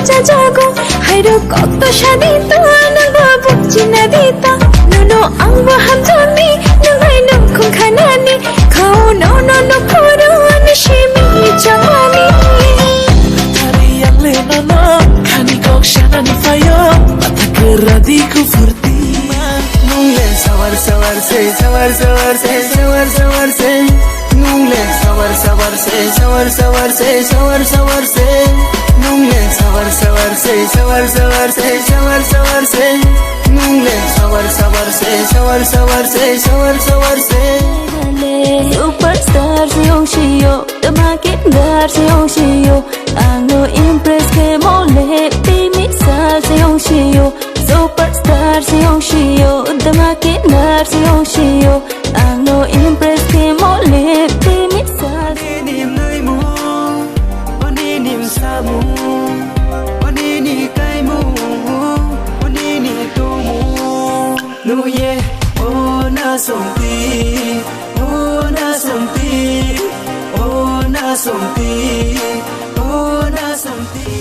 যা জগো হাইরো কত সাদিতা নাগো বুকচিনা দিতা নুনো আংবো হামজনি নুগাই নুখুং খানানি খাও নো নো নো পুরো আনশিমি জমানি Tari yang le nono Kani kok shanani fayo Mata keradi ku furti Nungle sawar sawar se Sawar sawar se Sawar sawar se Nungle sawar sawar se Sawar sawar se Sawar sawar se Nungle sawar sawar se Sawar sawar se Sawar sawar se Nungle sawar sawar se Sawar sawar se Sawar sawar se Superstar se Yoshio The market guard se Yoshio Anglo impress ke mole Pimi sa se Yoshio Superstar se Yoshio The market guard se Yoshio Anglo impress ke mole Pimi sa Nim nơi mu Oni nim sa mu Oni ni kai mu Oni ni tu mu Nu ye Oh na song ti Oh na song ti Oh na song ti Oh na song ti